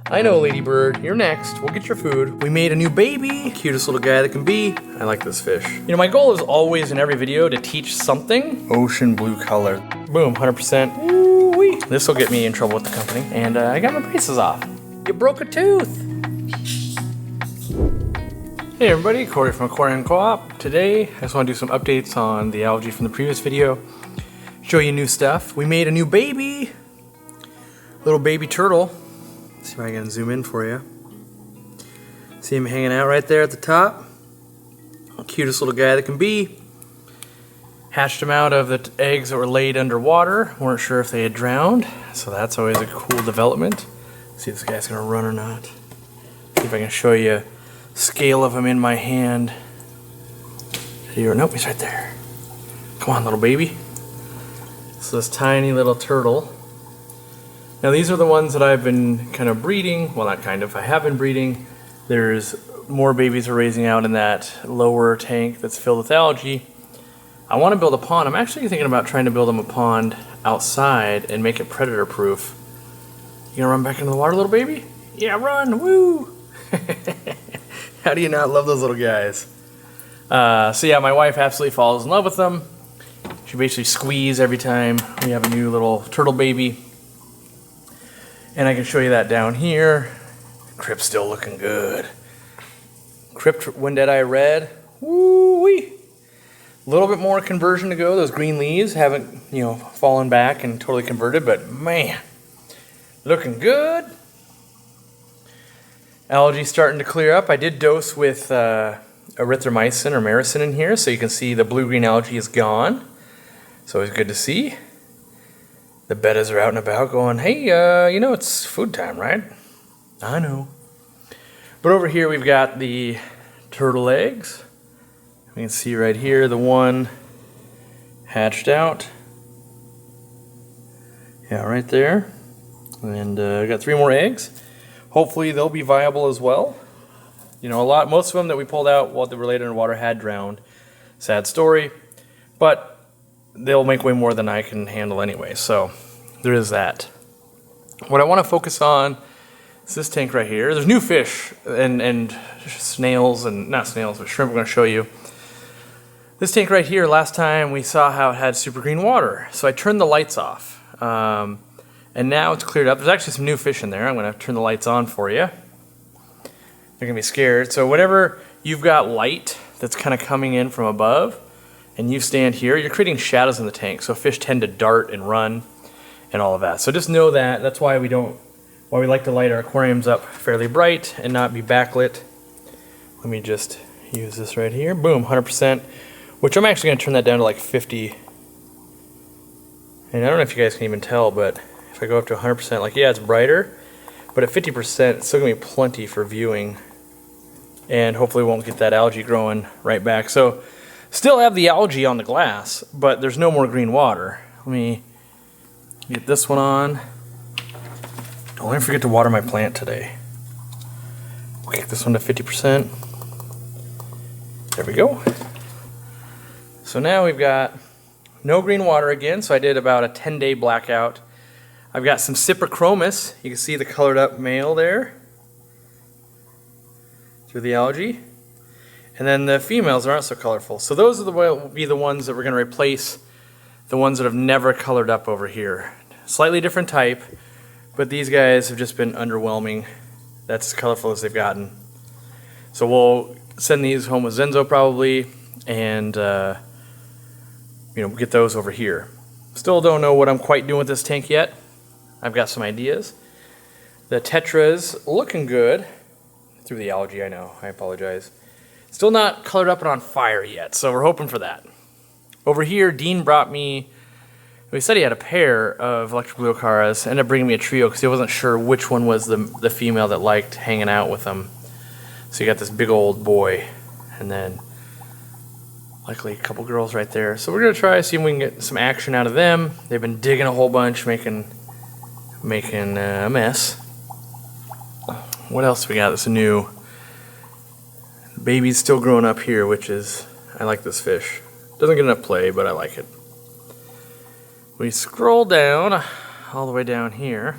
I know, Ladybird, you're next. We'll get your food. We made a new baby. Cutest little guy that can be. I like this fish. You know, my goal is always in every video to teach something. Ocean blue color. Boom, 100%. Woo-wee. This will get me in trouble with the company. And I got my braces off. You broke a tooth. Hey everybody, Cory from Aquarium Co-Op. Today, I just want to do some updates on the algae from the previous video. Show you new stuff. We made a new baby. Little baby turtle. See if I can zoom in for you. See him hanging out right there at the top. Cutest little guy that can be. Hatched him out of the eggs that were laid underwater. Weren't sure if they had drowned, so that's always a cool development. See if this guy's gonna run or not. See if I can show you a scale of him in my hand. Here, nope, he's right there. Come on, little baby. So this tiny little turtle. Now these are the ones that I've been kind of breeding. Well, not kind of, I have been breeding. There's more babies are raising out in that lower tank that's filled with algae. I want to build a pond. I'm actually thinking about trying to build them a pond outside and make it predator proof. You gonna run back into the water, little baby? Yeah, run, woo! How do you not love those little guys? So yeah, my wife absolutely falls in love with them. She basically squeezes every time we have a new little turtle baby. And I can show you that down here. Crypt's still looking good. Crypt Winded Eye Red. Woo-wee! A little bit more conversion to go. Those green leaves haven't, fallen back and totally converted, but man, looking good. Algae starting to clear up. I did dose with erythromycin or maricin in here, so you can see the blue-green algae is gone. It's always good to see. The bettas are out and about going, hey, it's food time, right? I know. But over here we've got the turtle eggs. We can see right here the one hatched out. Yeah, right there. And I got 3 more eggs. Hopefully they'll be viable as well. Most of them that we pulled out while they were laid underwater had drowned. Sad story. But they'll make way more than I can handle anyway, so there is that. What I want to focus on is this tank right here. There's new fish and snails, and not snails, but shrimp I'm going to show you. This tank right here, last time we saw how it had super green water, so I turned the lights off. And now it's cleared up. There's actually some new fish in there. I'm going to turn the lights on for you. They're going to be scared. So whenever you've got light that's kind of coming in from above, and you stand here, you're creating shadows in the tank, so fish tend to dart and run and all of that. So just know that. That's why we like to light our aquariums up fairly bright and not be backlit. Let me just use this right here. Boom, 100%, which I'm actually going to turn that down to like 50. And I don't know if you guys can even tell, but if I go up to 100%, yeah, it's brighter, but at 50%, it's still going to be plenty for viewing, and hopefully won't get that algae growing right back. So still have the algae on the glass, but there's no more green water. Let me get this one on. Don't ever forget to water my plant today. We'll kick this one to 50%. There we go. So now we've got no green water again, so I did about a 10-day blackout. I've got some Cyprichromis. You can see the colored up male there through the algae. And then the females aren't so colorful. So those will be the ones that we're going to replace the ones that have never colored up over here. Slightly different type, but these guys have just been underwhelming. That's as colorful as they've gotten. So we'll send these home with Zenzo probably, and get those over here. Still don't know what I'm quite doing with this tank yet. I've got some ideas. The Tetra's looking good through the algae, I know. I apologize. Still not colored up and on fire yet, so we're hoping for that. Over here, Dean brought me, he said he had a pair of electric blue acaras, ended up bringing me a trio because he wasn't sure which one was the female that liked hanging out with them. So you got this big old boy, and then likely a couple girls right there. So we're going to try to see if we can get some action out of them. They've been digging a whole bunch, making a mess. What else we got that's new? Baby's still growing up here, which is, I like this fish. Doesn't get enough play, but I like it. We scroll down all the way down here.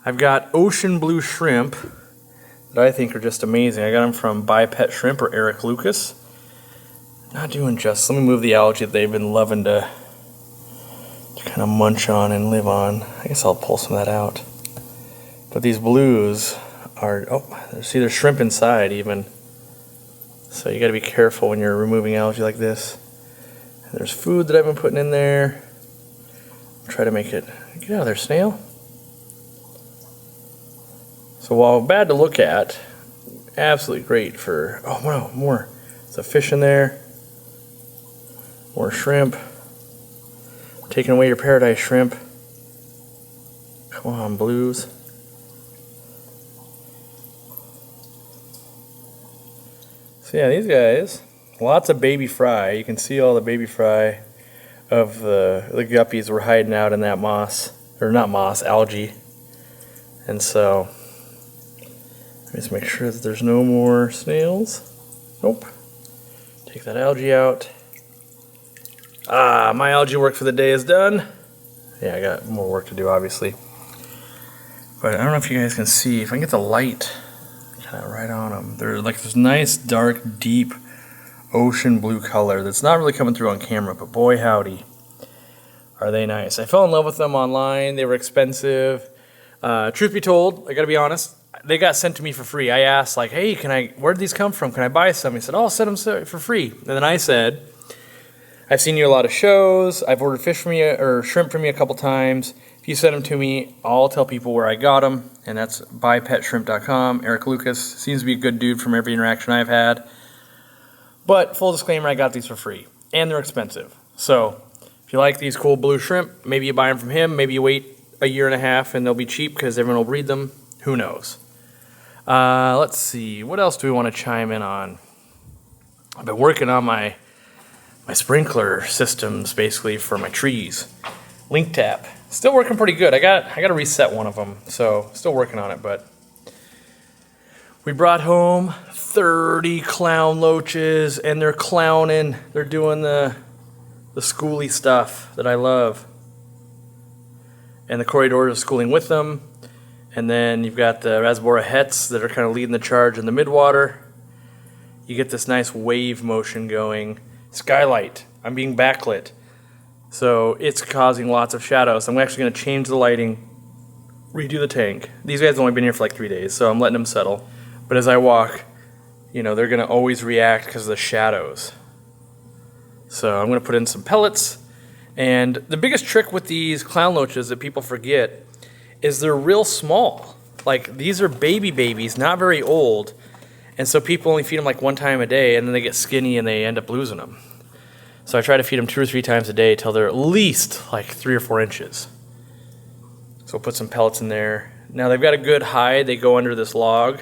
I've got ocean blue shrimp that I think are just amazing. I got them from Buy Pet Shrimp or Eric Lucas. Not doing justice. Let me move the algae that they've been loving to kind of munch on and live on. I guess I'll pull some of that out. But these blues are, oh, see there's shrimp inside even. So you got to be careful when you're removing algae like this. And there's food that I've been putting in there. Try to make it, get out of there, snail. So while bad to look at, absolutely great for, oh no, more. There's a fish in there. More shrimp. Taking away your paradise shrimp. Come on, blues. So yeah, these guys, lots of baby fry. You can see all the baby fry of the guppies were hiding out in that moss, or not moss, algae. And so, let me just make sure that there's no more snails. Nope. Take that algae out. Ah, my algae work for the day is done. Yeah, I got more work to do, obviously. But I don't know if you guys can see, if I can get the light kind of right on them. They're like this nice, dark, deep ocean blue color that's not really coming through on camera, but boy howdy, are they nice. I fell in love with them online. They were expensive. Truth be told, I gotta be honest, they got sent to me for free. I asked, like, hey, where did these come from? Can I buy some? He said, oh, I'll send them for free. And then I said, I've seen you a lot of shows. I've ordered fish from you or shrimp from you a couple times. If you send them to me, I'll tell people where I got them. And that's buypetshrimp.com. Eric Lucas seems to be a good dude from every interaction I've had. But full disclaimer, I got these for free. And they're expensive. So if you like these cool blue shrimp, maybe you buy them from him. Maybe you wait a year and a half and they'll be cheap because everyone will breed them. Who knows? Let's see. What else do we want to chime in on? I've been working on my sprinkler systems basically for my trees. Link tap. Still working pretty good. I got to reset one of them, so still working on it, but we brought home 30 clown loaches and they're clowning. They're doing the schooly stuff that I love. And the corridors are schooling with them. And then you've got the Rasbora hets that are kind of leading the charge in the midwater. You get this nice wave motion going. Skylight. I'm being backlit. So it's causing lots of shadows. I'm actually going to change the lighting, redo the tank. These guys have only been here for like 3 days, so I'm letting them settle. But as I walk, you know, they're going to always react because of the shadows. So I'm going to put in some pellets. And the biggest trick with these clown loaches that people forget is they're real small. Like, these are babies, not very old. And so people only feed them like one time a day, and then they get skinny and they end up losing them. So I try to feed them 2 or 3 times a day till they're at least like 3 or 4 inches. So we'll put some pellets in there. Now they've got a good hide. They go under this log.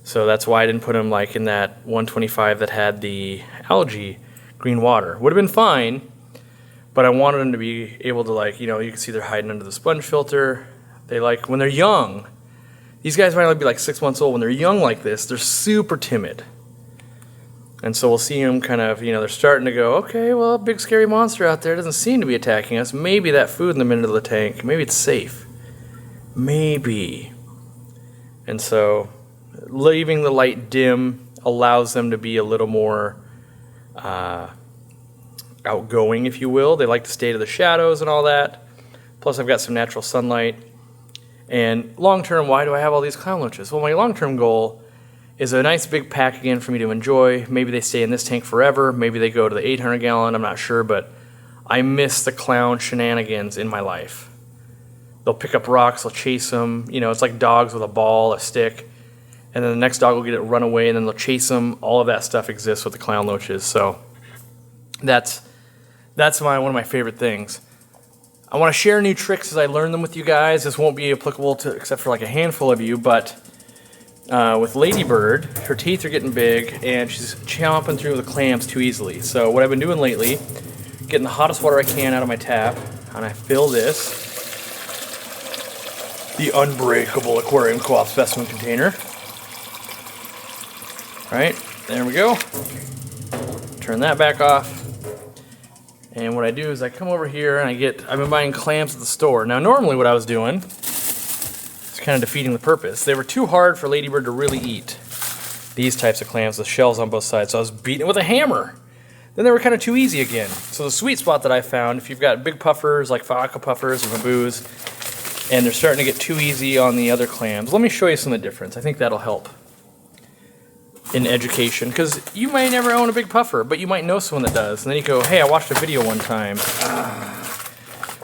So that's why I didn't put them like in that 125 that had the algae green water. Would have been fine, but I wanted them to be able to, like, you know, you can see they're hiding under the sponge filter. They like, when they're young, these guys might only be like 6 months old. When they're young like this, they're super timid. And so we'll see them kind of, you know, they're starting to go, okay, well, big scary monster out there doesn't seem to be attacking us. Maybe that food in the middle of the tank, maybe it's safe. Maybe. And so leaving the light dim allows them to be a little more outgoing, if you will. They like to stay to the shadows and all that. Plus I've got some natural sunlight. And long term, why do I have all these clown loaches? Well, my long-term goal is a nice big pack again for me to enjoy. Maybe they stay in this tank forever. Maybe they go to the 800 gallon. I'm not sure, but I miss the clown shenanigans in my life. They'll pick up rocks, they'll chase them. You know, it's like dogs with a ball, a stick. And then the next dog will get it, run away, and then they'll chase them. All of that stuff exists with the clown loaches. So that's one of my favorite things. I want to share new tricks as I learn them with you guys. This won't be applicable to except for like a handful of you, but with Ladybird, her teeth are getting big and she's chomping through the clamps too easily. So what I've been doing lately, getting the hottest water I can out of my tap, and I fill this, the unbreakable Aquarium Co-op specimen container. All right, there we go. Turn that back off. And what I do is I come over here and I've been buying clamps at the store. Now normally what I was doing kind of defeating the purpose. They were too hard for Ladybird to really eat. These types of clams, the shells on both sides, so I was beating it with a hammer. Then they were kind of too easy again. So the sweet spot that I found, if you've got big puffers like aqua puffers or baboos, and they're starting to get too easy on the other clams, let me show you some of the difference. I think that'll help in education, because you might never own a big puffer, but you might know someone that does. And then you go, hey, I watched a video one time.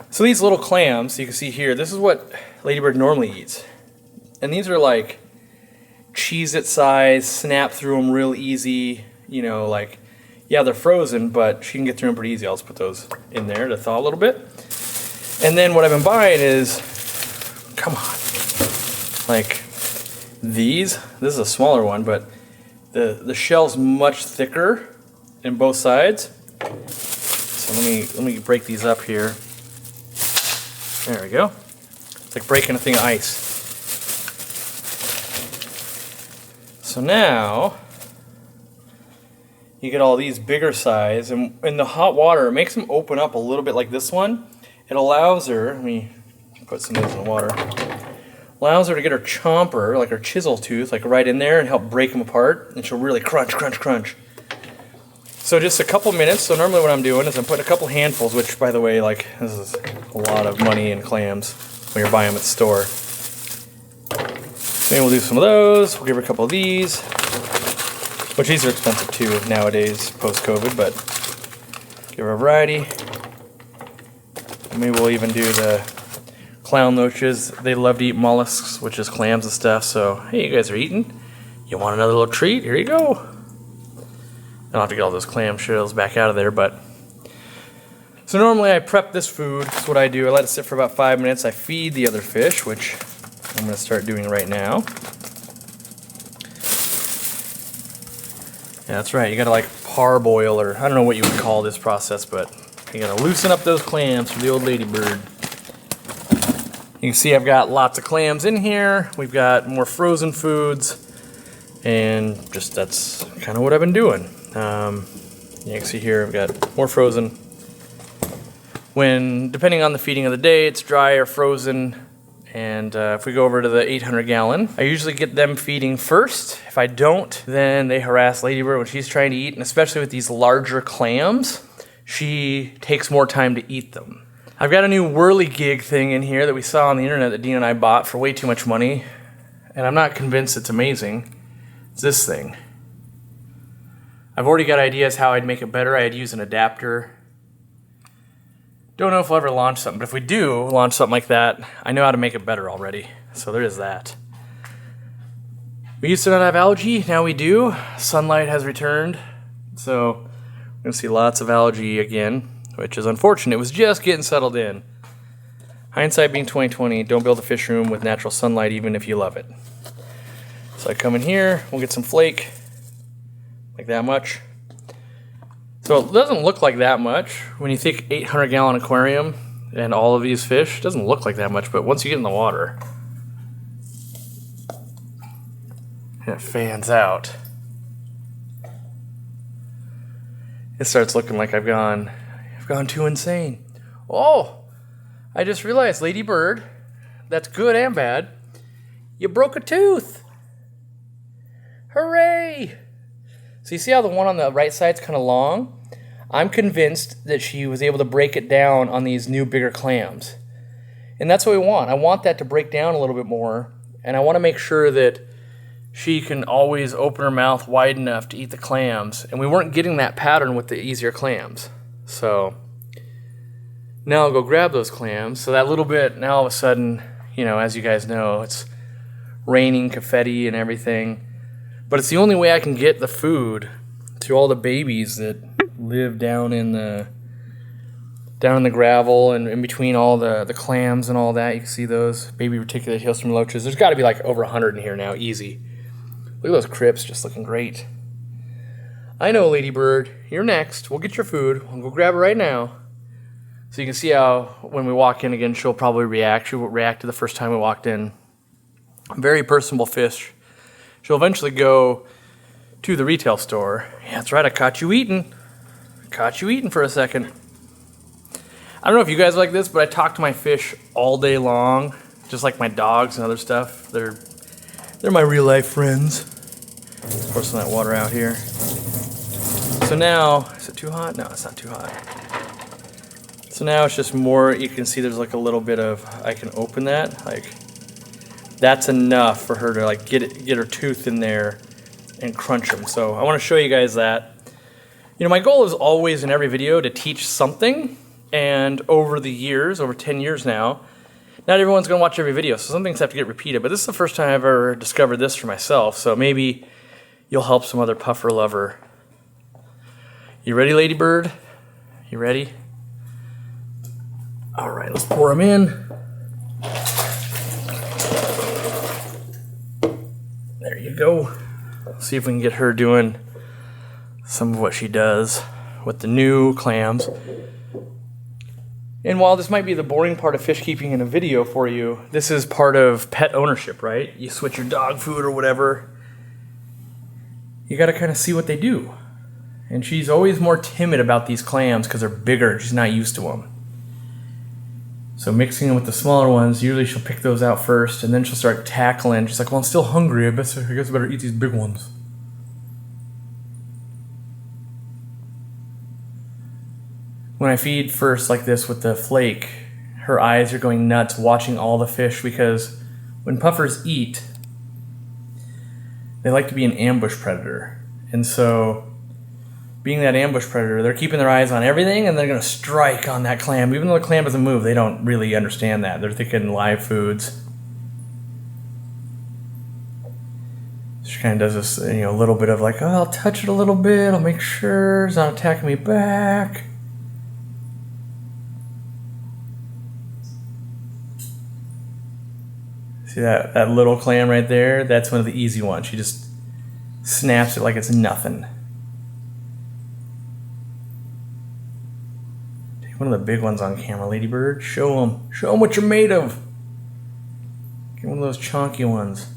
So these little clams, you can see here, this is what Ladybird normally eats. And these are like Cheez-It size, snap through them real easy, you know, like, yeah, they're frozen, but she can get through them pretty easy. I'll just put those in there to thaw a little bit. And then what I've been buying is, come on, like these. This is a smaller one, but the shell's much thicker in both sides. So let me break these up here. There we go. It's like breaking a thing of ice. So now you get all these bigger size, and in the hot water it makes them open up a little bit like this one. It allows her, let me put some of these in the water, allows her to get her chomper, like her chisel tooth, like right in there and help break them apart, and she'll really crunch, crunch, crunch. So just a couple minutes. So normally what I'm doing is I'm putting a couple handfuls, which by the way, like, this is a lot of money in clams when you're buying them at the store. Maybe we'll do some of those. We'll give her a couple of these, which these are expensive too nowadays, post-COVID, but give her a variety. Maybe we'll even do the clown loaches. They love to eat mollusks, which is clams and stuff. So, hey, you guys are eating? You want another little treat? Here you go. I don't have to get all those clam shells back out of there, but... So normally I prep this food. That's what I do. I let it sit for about 5 minutes. I feed the other fish, which I'm going to start doing right now. Yeah, that's right. You got to like parboil, or I don't know what you would call this process, but you got to loosen up those clams for the old Ladybird. You can see I've got lots of clams in here. We've got more frozen foods, and just that's kind of what I've been doing. You can see here I've got more frozen. When, depending on the feeding of the day, it's dry or frozen. And if we go over to the 800 gallon, I usually get them feeding first. If I don't, then they harass Ladybird when she's trying to eat, and especially with these larger clams, she takes more time to eat them. I've got a new whirligig thing in here that we saw on the internet that Dean and I bought for way too much money, and I'm not convinced it's amazing. It's this thing. I've already got ideas how I'd make it better. I'd use an adapter. Don't know if we'll ever launch something, but if we do launch something like that, I know how to make it better already. So there is that. We used to not have algae, now we do. Sunlight has returned, so we're going to see lots of algae again, which is unfortunate. It was just getting settled in. Hindsight being 20/20, don't build a fish room with natural sunlight even if you love it. So I come in here, we'll get some flake, like that much. So it doesn't look like that much. When you think 800 gallon aquarium and all of these fish, it doesn't look like that much, but once you get in the water, and it fans out, it starts looking like I've gone too insane. Oh, I just realized, Ladybird, that's good and bad, you broke a tooth. Hooray! So you see how the one on the right side's kind of long? I'm convinced that she was able to break it down on these new bigger clams. And that's what we want. I want that to break down a little bit more, and I want to make sure that she can always open her mouth wide enough to eat the clams, and we weren't getting that pattern with the easier clams. So now I'll go grab those clams. So that little bit, now all of a sudden, you know, as you guys know, it's raining confetti and everything. But it's the only way I can get the food to all the babies that live down in the gravel and in between all the clams and all that. You can see those baby reticulate hailstorm loaches. There's got to be like over 100 in here now, easy. Look at those crypts, just looking great. I know, Ladybird, you're next. We'll get your food. We'll go grab it right now. So you can see how when we walk in again, she'll probably react. She'll react to the first time we walked in. Very personable fish. She'll eventually go to the retail store. Yeah, that's right, I caught you eating. Caught you eating for a second. I don't know if you guys like this, but I talk to my fish all day long. just like my dogs and other stuff. They're my real life friends. Pour some of that water out here. So now, is it too hot? No, it's not too hot. So now it's just more, you can see there's like a little bit of, I can open that, like that's enough for her to like get her tooth in there and crunch them. So I want to show you guys that. You know, my goal is always in every video to teach something, and over the years, over 10 years now, not everyone's going to watch every video, so some things have to get repeated, but this is the first time I've ever discovered this for myself, so maybe you'll help some other puffer lover. You ready, Ladybird? You ready? All right, let's pour them in. There you go. Let's see if we can get her doing some of what she does with the new clams. And while this might be the boring part of fish keeping in a video for you, this is part of pet ownership, right? You switch your dog food or whatever. You gotta kind of see what they do. And she's always more timid about these clams because they're bigger. She's not used to them. So mixing them with the smaller ones, usually she'll pick those out first, and then she'll start tackling. She's like, well, I'm still hungry. I guess I better eat these big ones. When I feed first like this with the flake, her eyes are going nuts watching all the fish, because when puffers eat, they like to be an ambush predator. And so being that ambush predator, they're keeping their eyes on everything, and they're going to strike on that clam. Even though the clam doesn't move, they don't really understand that. They're thinking live foods. She kind of does this, you know, a little bit of like, oh, I'll touch it a little bit. I'll make sure it's not attacking me back. See that little clam right there? That's one of the easy ones. She just snaps it like it's nothing. Take one of the big ones on camera, Ladybird. Show them. Show them what you're made of. Get one of those chonky ones.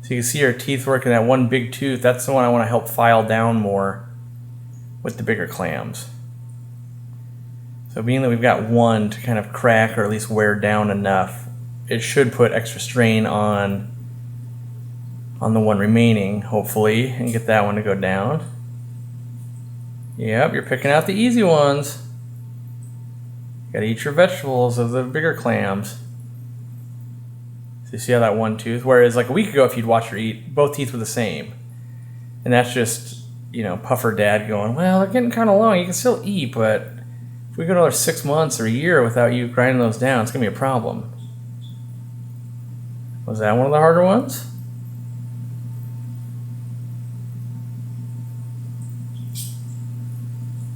So you can see her teeth working. That one big tooth, that's the one I want to help file down more with the bigger clams. So being that we've got one to kind of crack or at least wear down enough, it should put extra strain on the one remaining, hopefully, and get that one to go down. Yep, you're picking out the easy ones. You gotta eat your vegetables of the bigger clams. So you see how that one tooth, whereas like a week ago if you'd watch her eat, both teeth were the same. And that's just, you know, puffer dad going, well, they're getting kind of long, you can still eat, but if we go another 6 months or a year without you grinding those down, it's going to be a problem. Was that one of the harder ones?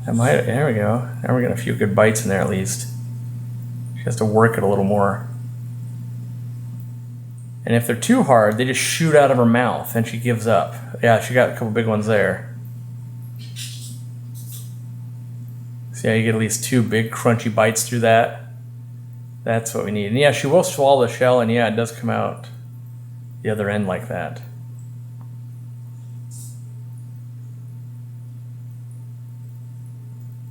That might, there we go. Now we're getting a few good bites in there at least. She has to work it a little more. And if they're too hard, they just shoot out of her mouth and she gives up. Yeah, she got a couple big ones there. See how you get at least 2 big crunchy bites through that? That's what we need. And yeah, she will swallow the shell, and yeah, it does come out the other end like that.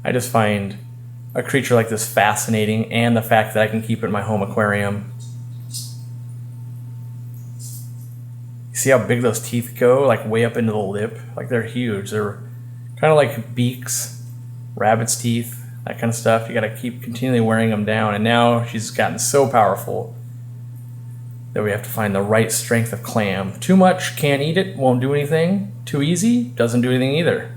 I just find a creature like this fascinating, and the fact that I can keep it in my home aquarium. See how big those teeth go? Like way up into the lip? Like they're huge. They're kind of like beaks. Rabbit's teeth, that kind of stuff. You gotta keep continually wearing them down. And now she's gotten so powerful that we have to find the right strength of clam. Too much, can't eat it, won't do anything. Too easy, doesn't do anything either.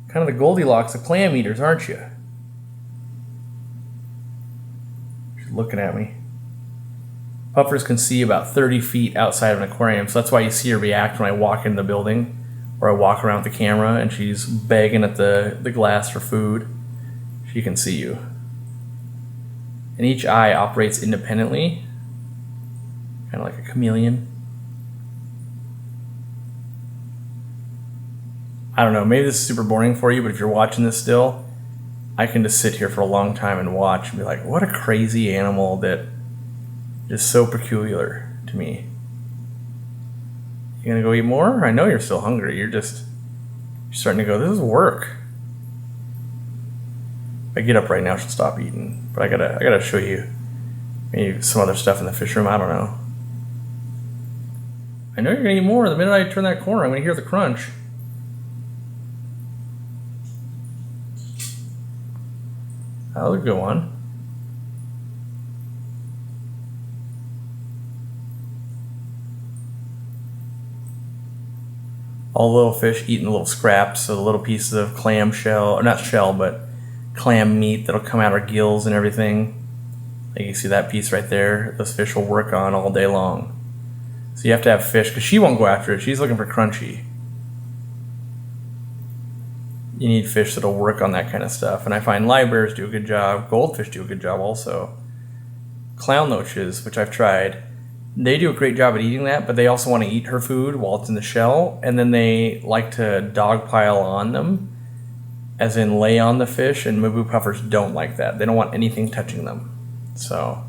Kind of the Goldilocks of clam eaters, aren't you? She's looking at me. Puffers can see about 30 feet outside of an aquarium, so that's why you see her react when I walk in the building. Or I walk around with the camera and she's begging at the glass for food. She can see you. And each eye operates independently, kind of like a chameleon. I don't know, maybe this is super boring for you, but if you're watching this still, I can just sit here for a long time and watch and be like, what a crazy animal that is so peculiar to me. You gonna go eat more? I know you're still hungry. You're starting to go, this is work. If I get up right now, she'll stop eating. But I gotta show you maybe some other stuff in the fish room. I don't know. I know you're gonna eat more. The minute I turn that corner, I'm gonna hear the crunch. That was a good one. All the little fish eating the little scraps, so the little pieces of clam shell, or not shell, but clam meat that'll come out of our gills and everything. Like you see that piece right there, those fish will work on all day long. So you have to have fish, because she won't go after it, she's looking for crunchy. You need fish that'll work on that kind of stuff, and I find livebearers do a good job, goldfish do a good job also. Clown loaches, which I've tried, they do a great job at eating that, but they also want to eat her food while it's in the shell, and then they like to dogpile on them, as in lay on the fish, and Mubu puffers don't like that. They don't want anything touching them. So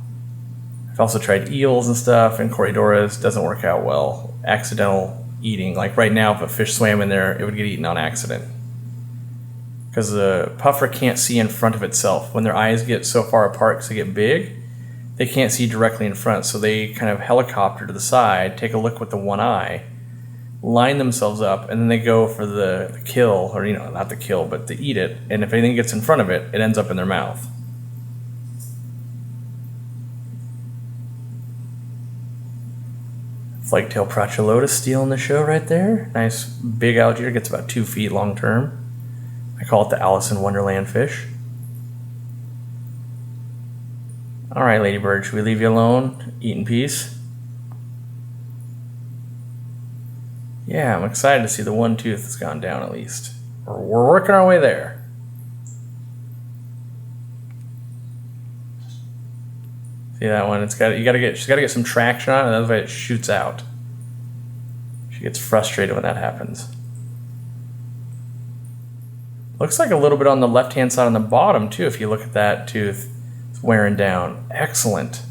I've also tried eels and stuff, and Corydoras doesn't work out well. Accidental eating, like right now if a fish swam in there, it would get eaten on accident. Because the puffer can't see in front of itself. When their eyes get so far apart because they get big, they can't see directly in front, so they kind of helicopter to the side, take a look with the one eye, line themselves up, and then they go for the kill, or not the kill, but to eat it, and if anything gets in front of it, it ends up in their mouth. Flake-tail Pracholotus stealing the show right there. Nice big alligator, gets about 2 feet long term. I call it the Alice in Wonderland fish. Alright, ladybird, should we leave you alone? Eat in peace? Yeah, I'm excited to see the one tooth has gone down at least. We're working our way there. See that one? She's gotta get some traction on it, otherwise it shoots out. She gets frustrated when that happens. Looks like a little bit on the left-hand side on the bottom too, if you look at that tooth. Wearing down. Excellent.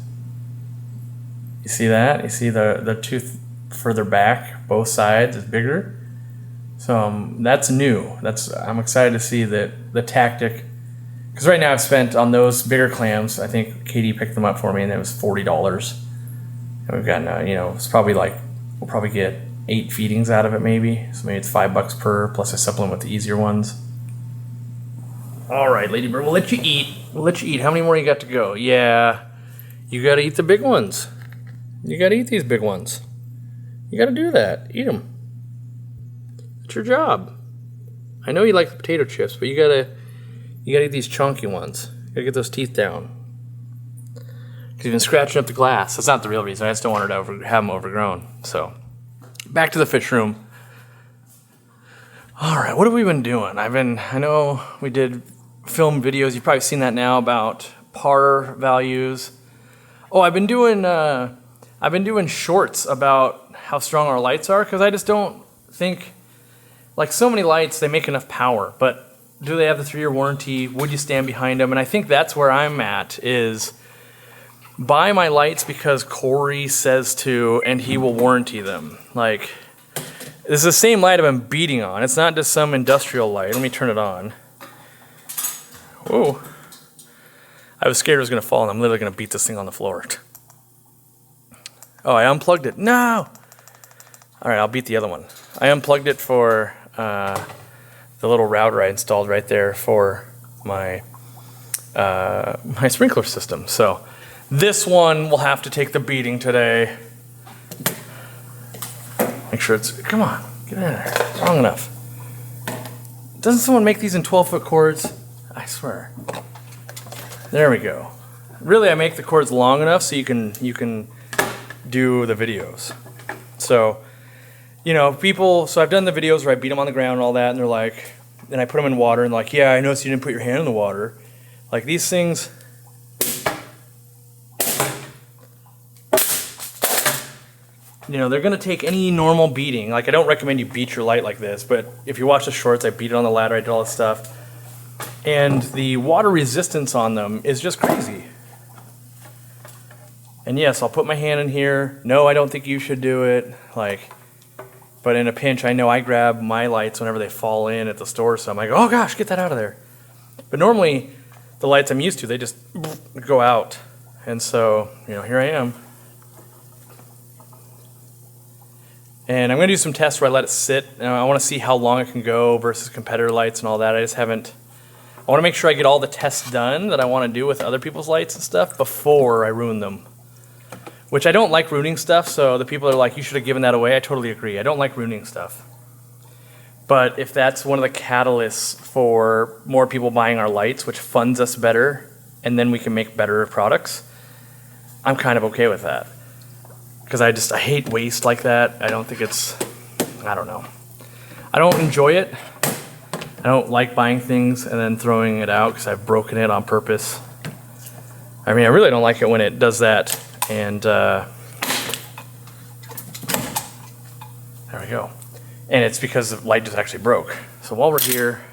You see that? You see the tooth further back, both sides is bigger. So that's new. I'm excited to see that the tactic, because right now I've spent on those bigger clams, I think Katie picked them up for me and it was $40. And we've gotten it's probably we'll probably get 8 feedings out of it maybe. So maybe it's $5 per, plus I supplement with the easier ones. All right, ladybird, we'll let you eat. We'll let you eat. How many more you got to go? Yeah, you got to eat the big ones. You got to eat these big ones. You got to do that. Eat them. It's your job. I know you like the potato chips, but you got to eat these chunky ones. You got to get those teeth down. Because you've been scratching up the glass. That's not the real reason. I just don't want her to have them overgrown. So, back to the fish room. All right, what have we been doing? I know we did film videos. You've probably seen that now about par values. Oh, I've been doing shorts about how strong our lights are, because I just don't think, like so many lights, they make enough power, but do they have the 3-year warranty? Would you stand behind them? And I think that's where I'm at, is buy my lights because Cory says to, and he will warranty them. Like, this is the same light I've been beating on. It's not just some industrial light. Let me turn it on. Whoa. I was scared it was going to fall, and I'm literally going to beat this thing on the floor. Oh, I unplugged it. No! Alright, I'll beat the other one. I unplugged it for the little router I installed right there for my my sprinkler system. So this one will have to take the beating today. Make sure it's... Come on, get in there. It's long enough. Doesn't someone make these in 12-foot cords? I swear. There we go. Really, I make the cords long enough so you can do the videos. So, so I've done the videos where I beat them on the ground and all that, and they're like, and I put them in water, and like, yeah, I noticed you didn't put your hand in the water. Like, these things... they're going to take any normal beating. Like, I don't recommend you beat your light like this, but if you watch the shorts, I beat it on the ladder, I did all this stuff. And the water resistance on them is just crazy. And yes, I'll put my hand in here. No, I don't think you should do it. But in a pinch, I know I grab my lights whenever they fall in at the store, so I'm like, oh gosh, get that out of there. But normally, the lights I'm used to, they just go out. And so, here I am. And I'm going to do some tests where I let it sit. I want to see how long it can go versus competitor lights and all that. I want to make sure I get all the tests done that I want to do with other people's lights and stuff before I ruin them. Which I don't like ruining stuff, so the people that are like, you should have given that away, I totally agree. I don't like ruining stuff. But if that's one of the catalysts for more people buying our lights, which funds us better, and then we can make better products, I'm kind of okay with that. Because I hate waste like that. I don't think I don't know. I don't enjoy it. I don't like buying things and then throwing it out because I've broken it on purpose. I really don't like it when it does that. And there we go. And it's because the light just actually broke. So while we're here,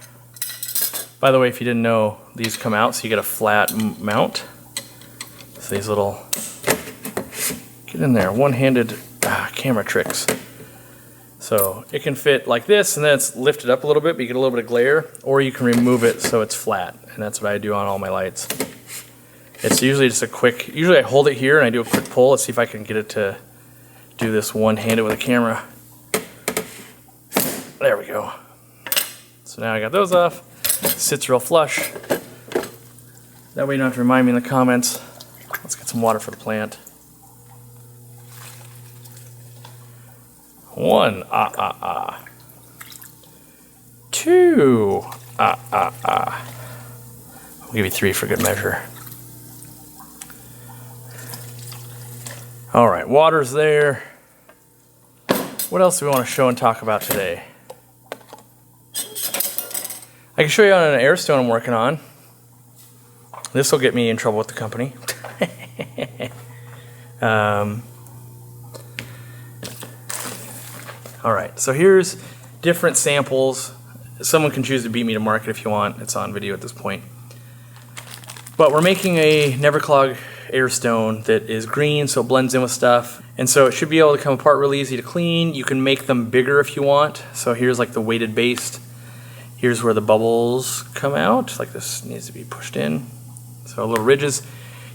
by the way, if you didn't know, these come out so you get a flat mount. So these little, get in there, one-handed camera tricks. So it can fit like this, and then it's lifted up a little bit, but you get a little bit of glare, or you can remove it so it's flat, and that's what I do on all my lights. It's usually just usually I hold it here and I do a quick pull. Let's see if I can get it to do this one-handed with a camera. There we go. So now I got those off. Sits real flush. That way you don't have to remind me in the comments. Let's get some water for the plant. 1, 2, I'll give you 3 for good measure. All right, water's there. What else do we want to show and talk about today? I can show you on an airstone I'm working on. This will get me in trouble with the company. All right, so here's different samples. Someone can choose to beat me to market if you want. It's on video at this point. But we're making a never clog airstone that is green, so it blends in with stuff. And so it should be able to come apart really easy to clean. You can make them bigger if you want. So here's like the weighted base. Here's where the bubbles come out. Like this needs to be pushed in. So little ridges.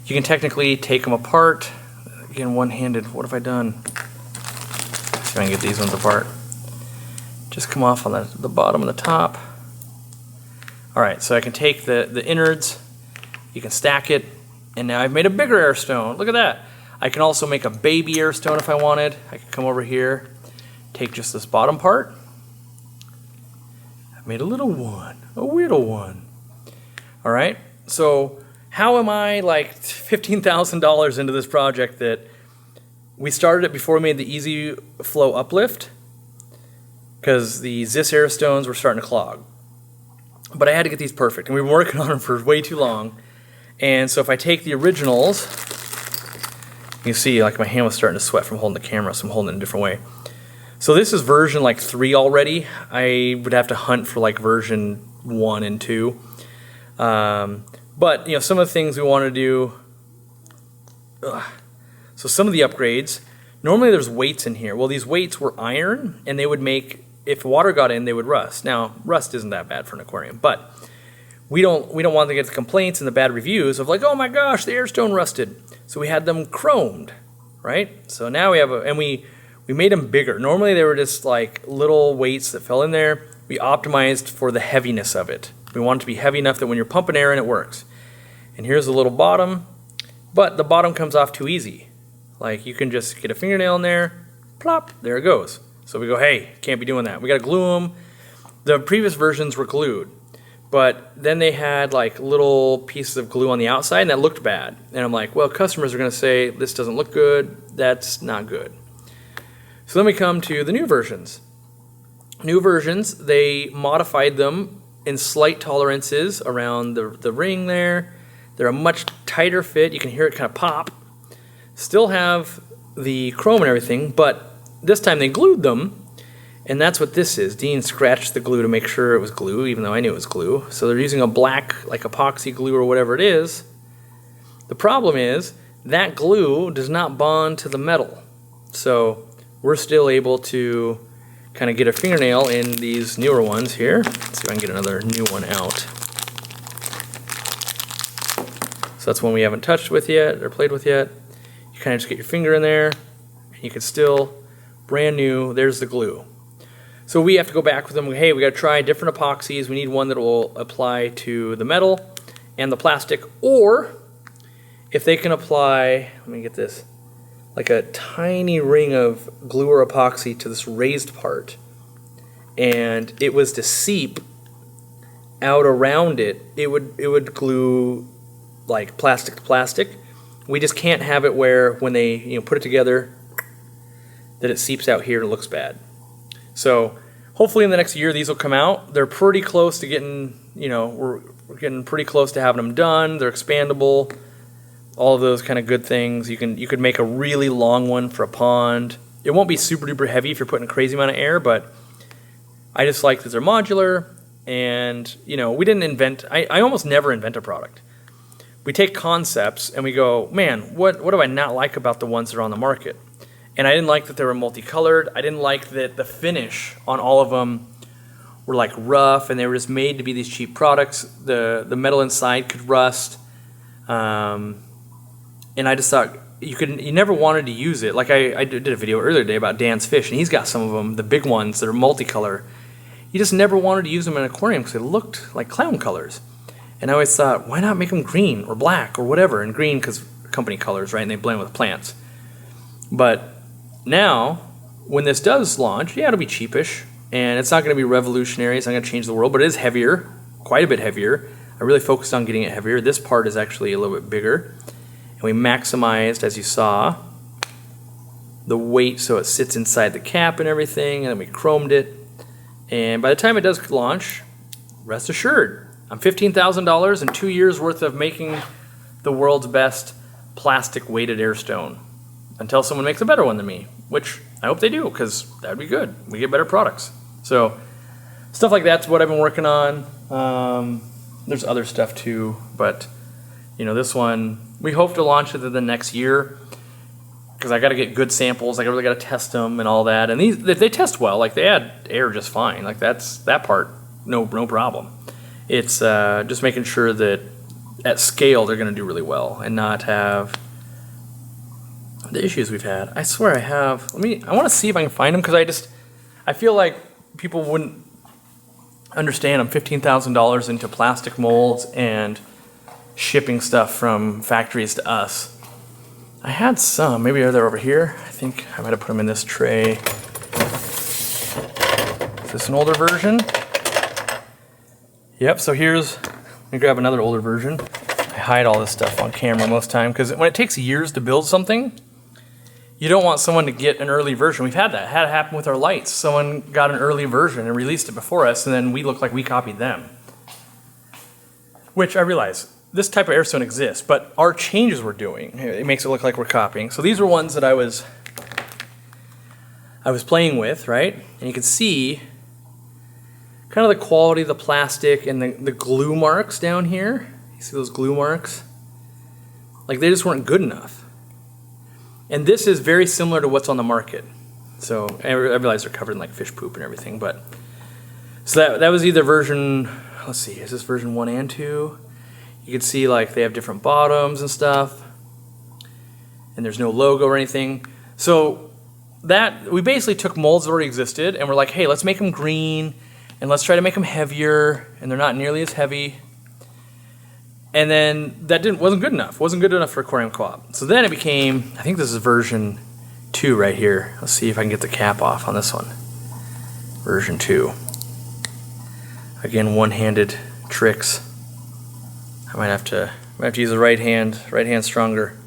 You can technically take them apart. Again, one-handed. What have I done? Let's see if I can get these ones apart. Just come off on the bottom and the top. All right, so I can take the innards. You can stack it. And now I've made a bigger airstone. Look at that. I can also make a baby airstone if I wanted. I could come over here, take just this bottom part. I've made a little one, a little one. All right, so how am I like $15,000 into this project that we started it before we made the easy flow uplift because the Zis airstones were starting to clog. But I had to get these perfect, and we've been working on them for way too long. And so if I take the originals, you can see like my hand was starting to sweat from holding the camera, so I'm holding it in a different way. So this is version like 3 already. I would have to hunt for like version 1 and 2. But some of the things we want to do. So some of the upgrades. Normally there's weights in here. Well, these weights were iron, and they would make, if water got in, they would rust. Now rust isn't that bad for an aquarium, but we don't want to get the complaints and the bad reviews of like, oh my gosh, the airstone rusted. So we had them chromed, right? So now we have and we made them bigger. Normally they were just like little weights that fell in there. We optimized for the heaviness of it. We want it to be heavy enough that when you're pumping air in, it works. And here's the little bottom, but the bottom comes off too easy. Like you can just get a fingernail in there, plop, there it goes. So we go, hey, can't be doing that. We got to glue them. The previous versions were glued. But then they had like little pieces of glue on the outside, and that looked bad. And I'm like, well, customers are going to say, this doesn't look good. That's not good. So then we come to the new versions. New versions, they modified them in slight tolerances around the ring there. They're a much tighter fit. You can hear it kind of pop. Still have the chrome and everything, but this time they glued them. And that's what this is. Dean scratched the glue to make sure it was glue, even though I knew it was glue. So they're using a black, like epoxy glue or whatever it is. The problem is that glue does not bond to the metal. So we're still able to kind of get a fingernail in these newer ones here. Let's see if I can get another new one out. that's one we haven't touched with yet or played with yet. You kind of just get your finger in there, and you can still, brand new, there's the glue. So we have to go back with them, hey, we got to try different epoxies. We need one that will apply to the metal and the plastic, or if they can apply, let me get this, like a tiny ring of glue or epoxy to this raised part, and it was to seep out around it, it would glue like plastic to plastic. We just can't have it where when they put it together that it seeps out here and it looks bad. So hopefully in the next year these will come out. They're pretty close to getting, we're getting pretty close to having them done. They're expandable, all of those kind of good things. You could make a really long one for a pond. It won't be super duper heavy if you're putting a crazy amount of air, but I just like that they're modular. And we didn't invent, I almost never invent a product. We take concepts and we go, man, what do I not like about the ones that are on the market? And I didn't like that they were multicolored. I didn't like that the finish on all of them were like rough, and they were just made to be these cheap products. The metal inside could rust, and I just thought you never wanted to use it. Like I did a video earlier today about Dan's fish, and he's got some of them, the big ones that are multicolor. You just never wanted to use them in an aquarium because they looked like clown colors. And I always thought, why not make them green or black or whatever? And green because company colors, right? And they blend with plants. But now, when this does launch, yeah, it'll be cheapish. And it's not going to be revolutionary. It's not going to change the world. But it is heavier, quite a bit heavier. I really focused on getting it heavier. This part is actually a little bit bigger. And we maximized, as you saw, the weight so it sits inside the cap and everything. And then we chromed it. And by the time it does launch, rest assured, I'm $15,000 and 2 years worth of making the world's best plastic weighted air stone until someone makes a better one than me, which I hope they do, because that would be good. We get better products. So stuff like that's what I've been working on. There's other stuff too, but this one, we hope to launch it in the next year, because I got to get good samples. I really got to test them and all that. And these, if they test well, like they add air just fine. Like that part, no problem. It's just making sure that at scale they're going to do really well and not have the issues we've had. I swear I have. I want to see if I can find them, because I feel like people wouldn't understand I'm $15,000 into plastic molds and shipping stuff from factories to us. I had some. Maybe they're over here. I think I might have put them in this tray. Is this an older version? Yep, so let me grab another older version. I hide all this stuff on camera most of the time, because when it takes years to build something, you don't want someone to get an early version. We've had that. It had it happen with our lights. Someone got an early version and released it before us, and then we look like we copied them. Which I realize, this type of airstone exists, but our changes we're doing, it makes it look like we're copying. So these were ones that I was playing with, right? And you can see kind of the quality of the plastic and the glue marks down here. You see those glue marks? Like they just weren't good enough. And this is very similar to what's on the market. So I realize they're covered in like fish poop and everything, but so that was either version, let's see, is this version 1 and 2? You can see like they have different bottoms and stuff, and there's no logo or anything. So that, we basically took molds that already existed and we're like, hey, let's make them green and let's try to make them heavier, and they're not nearly as heavy. And then that wasn't good enough. Wasn't good enough for Aquarium Co-op. So then it became, I think this is version 2 right here. Let's see if I can get the cap off on this one. Version 2. Again, one-handed tricks. I might have to use the right hand stronger.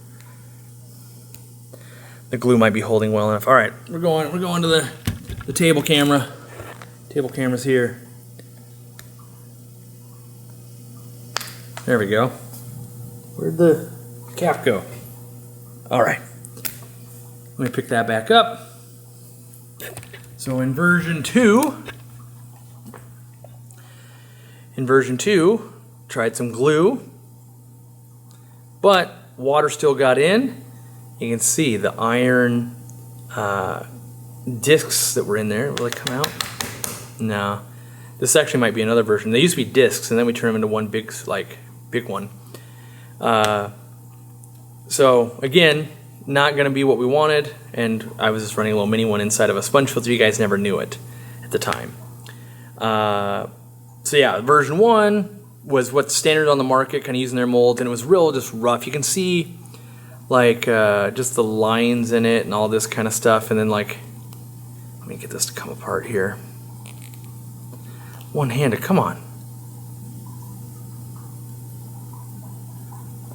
The glue might be holding well enough. All right, we're going to the table camera. Table camera's here. There we go. Where'd the cap go? All right. Let me pick that back up. So in version 2, tried some glue, but water still got in. You can see the iron discs that were in there. Will they come out? No. This actually might be another version. They used to be discs, and then we turned them into one big one. So again, not going to be what we wanted, and I was just running a little mini one inside of a sponge filter. You guys never knew it at the time. So yeah, version 1 was what's standard on the market, kind of using their mold, and it was real just rough. You can see like just the lines in it and all this kind of stuff, and then like, let me get this to come apart here. One-handed, come on.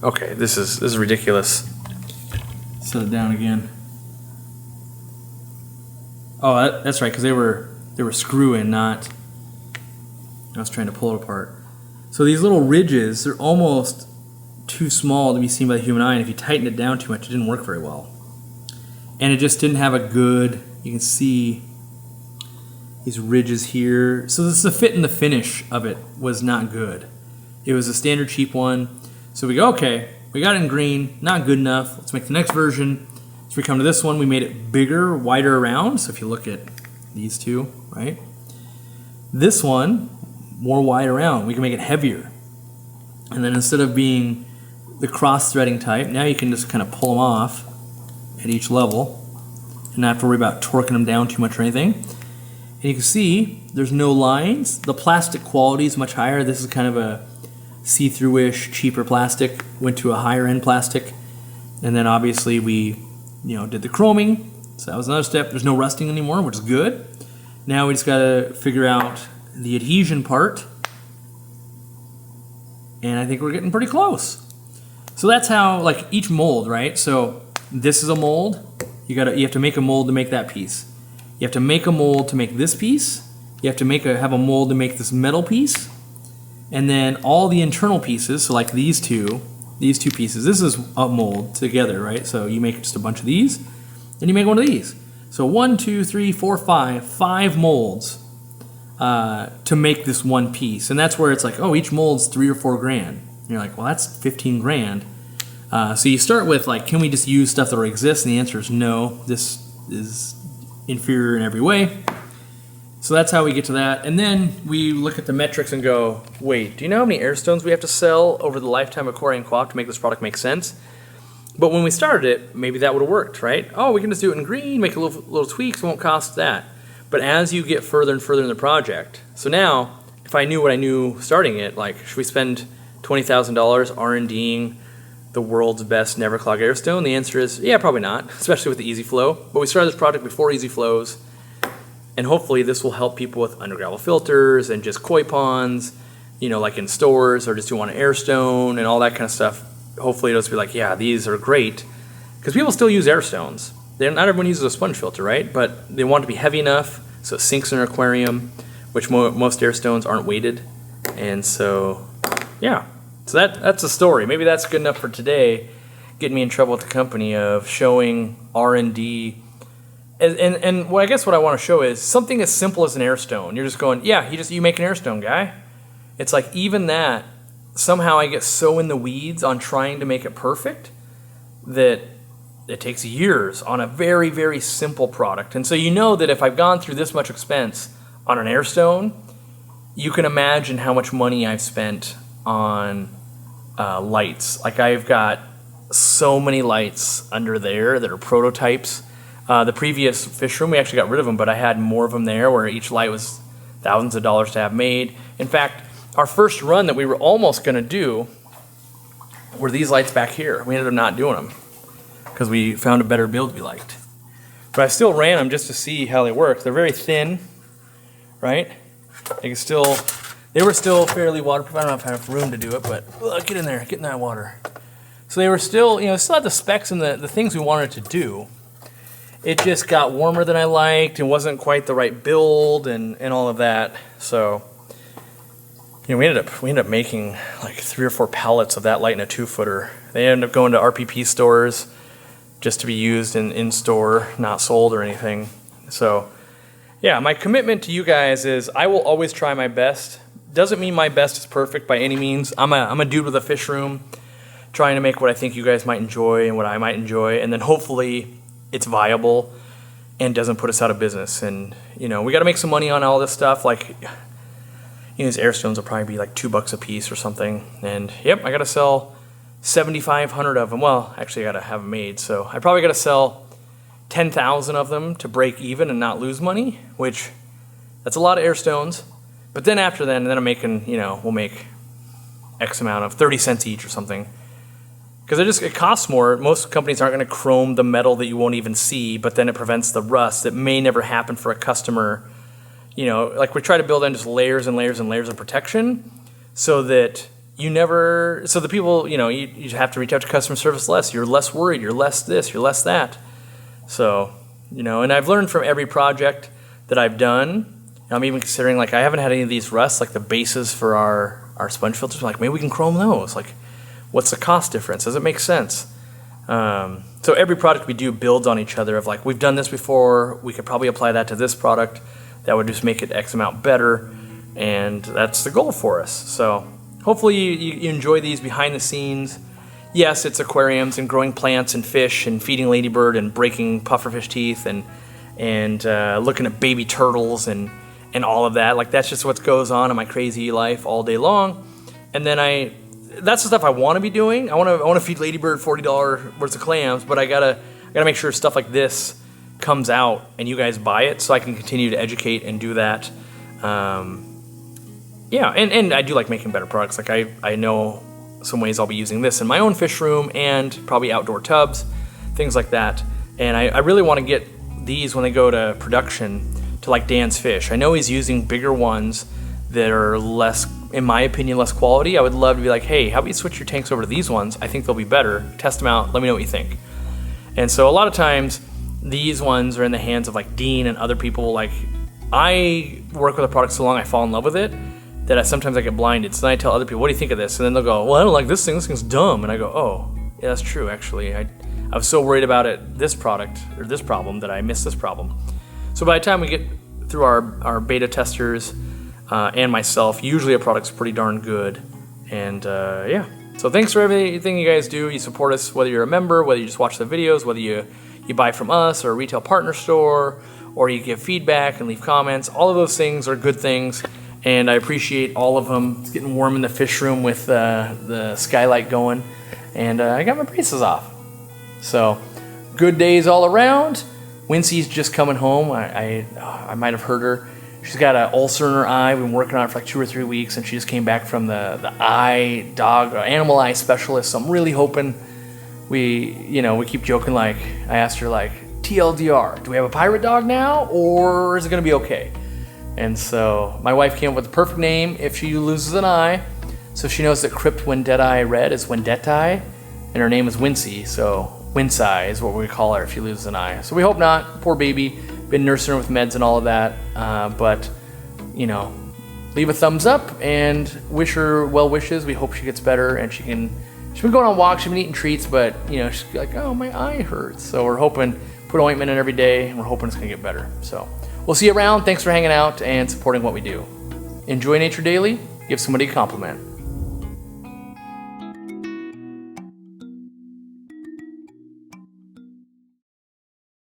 Okay, this is ridiculous. Set it down again. Oh, that's right, because they were screw-in, not. I was trying to pull it apart. So these little ridges, they're almost too small to be seen by the human eye, and if you tighten it down too much, it didn't work very well. And it just didn't have a good. You can see these ridges here. So the fit and the finish of it was not good. It was a standard cheap one. So we go, okay, we got it in green, not good enough. Let's make the next version. So we come to this one, we made it bigger, wider around. So if you look at these two, right? This one, more wide around. We can make it heavier. And then instead of being the cross-threading type, now you can just kind of pull them off at each level and not have to worry about torquing them down too much or anything. And you can see there's no lines. The plastic quality is much higher. This is kind of a see-through-ish, cheaper plastic. Went to a higher-end plastic. And then obviously we, did the chroming. So that was another step. There's no rusting anymore, which is good. Now we just got to figure out the adhesion part. And I think we're getting pretty close. So that's how, like, each mold, right? So this is a mold. You have to make a mold to make that piece. You have to make a mold to make this piece. You have to have a mold to make this metal piece. And then all the internal pieces, so like these two pieces, this is a mold together, right? So you make just a bunch of these, and you make one of these. So 1, 2, 3, 4, 5 molds to make this one piece. And that's where it's like, oh, each mold's $3 or $4 grand. And you're like, well, that's 15 grand. So you start with like, can we just use stuff that already exists? And the answer is no. This is inferior in every way. So that's how we get to that. And then we look at the metrics and go, wait, do you know how many air stones we have to sell over the lifetime of Aquarium Co-Op to make this product make sense? But when we started it, maybe that would have worked, right? Oh, we can just do it in green, make a little tweaks, it won't cost that. But as you get further and further in the project, so now, if I knew what I knew starting it, like, should we spend $20,000 R&Ding the world's best never clog air stone? The answer is, yeah, probably not, especially with the Easy Flow. But we started this project before Easy Flows, and hopefully this will help people with undergravel filters and just koi ponds, like in stores, or just who want an air stone and all that kind of stuff. Hopefully it'll just be like, yeah, these are great. Because people still use air stones. Not everyone uses a sponge filter, right? But they want it to be heavy enough so it sinks in an aquarium, which most air stones aren't weighted. And so, yeah. So that's the story. Maybe that's good enough for today, getting me in trouble with the company of showing R&D. And what I guess what I want to show is something as simple as an air stone. You're just going, yeah, you make an air stone, guy. It's like even that, somehow I get so in the weeds on trying to make it perfect that it takes years on a very, very simple product. And so you know that if I've gone through this much expense on an air stone, you can imagine how much money I've spent on lights. Like I've got so many lights under there that are prototypes. The previous fish room, we actually got rid of them, but I had more of them there where each light was thousands of dollars to have made. In fact, our first run that we were almost going to do were these lights back here. We ended up not doing them because we found a better build we liked. But I still ran them just to see how they work. They're very thin, right? They were still fairly waterproof. I don't know if I have room to do it, but get in there, get in that water. So they were still, still had the specs and the things we wanted to do. It just got warmer than I liked and wasn't quite the right build and all of that. So, we ended up making like 3 or 4 pallets of that light in a 2-footer. They ended up going to RPP stores just to be used in store, not sold or anything. So, yeah, my commitment to you guys is I will always try my best. Doesn't mean my best is perfect by any means. I'm a dude with a fish room, trying to make what I think you guys might enjoy and what I might enjoy, and then hopefully it's viable and doesn't put us out of business. And we got to make some money on all this stuff. Like, these air stones will probably be like $2 a piece or something. And yep, I got to sell 7,500 of them. Well, actually I gotta have them made, so I probably gotta sell 10,000 of them to break even and not lose money, which that's a lot of air stones. But then after then I'm making, you know, we'll make X amount of 30 cents each or something. Because it costs more. Most companies aren't going to chrome the metal that you won't even see, but then it prevents the rust that may never happen for a customer. You know, like we try to build in just layers and layers and layers of protection so that you never, so the people, you know, you have to reach out to customer service less. You're less worried. You're less this. You're less that. So, you know, and I've learned from every project that I've done. I'm even considering, like, I haven't had any of these rusts, like the bases for our sponge filters. I'm like, maybe we can chrome those. Like, what's the cost difference? Does it make sense? So every product we do builds on each other of like, we've done this before, we could probably apply that to this product. That would just make it X amount better. And that's the goal for us. So hopefully you enjoy these behind the scenes. Yes, it's aquariums and growing plants and fish and feeding ladybird and breaking pufferfish teeth and looking at baby turtles and all of that. Like, that's just what goes on in my crazy life all day long. And then that's the stuff I want to be doing. I want to feed ladybird $40 worth of clams, but I gotta make sure stuff like this comes out and you guys buy it, so I can continue to educate and do that. Yeah, and I do like making better products. Like I know some ways I'll be using this in my own fish room and probably outdoor tubs, things like that. And I really want to get these when they go to production to like Dan's Fish. I know he's using bigger ones that are less, in my opinion, less quality. I would love to be like, hey, how about you switch your tanks over to these ones? I think they'll be better. Test them out. Let me know what you think. And so a lot of times these ones are in the hands of like Dean and other people. Like, I work with a product so long I fall in love with it that sometimes I get blinded. So then I tell other people, what do you think of this? And then they'll go, well, I don't like this thing. This thing's dumb. And I go, oh, yeah, that's true, actually. I was so worried about this product or this problem that I missed this problem. So by the time we get through our beta testers and myself, usually a product's pretty darn good. And yeah, so thanks for everything you guys do. You support us, whether you're a member, whether you just watch the videos, whether you buy from us or a retail partner store, or you give feedback and leave comments. All of those things are good things, and I appreciate all of them. It's getting warm in the fish room with the skylight going, and I got my braces off. So good days all around. Wincy's just coming home. I might have heard her. She's got an ulcer in her eye. We've been working on it for like 2 or 3 weeks, and she just came back from the animal eye specialist. So I'm really hoping we keep joking. Like, I asked her, like, TLDR, do we have a pirate dog now, or is it gonna be okay? And so my wife came up with the perfect name if she loses an eye. So she knows that Crypt Wendetti Red is Wendetti, and her name is Wincy. So Wincy is what we call her if she loses an eye. So we hope not. Poor baby. Been nursing her with meds and all of that. But, you know, leave a thumbs up and wish her well wishes. We hope she gets better and she's been going on walks, she's been eating treats, but, you know, she's like, oh, my eye hurts. So we're hoping, put ointment in every day, and we're hoping it's going to get better. So we'll see you around. Thanks for hanging out and supporting what we do. Enjoy Nature Daily. Give somebody a compliment.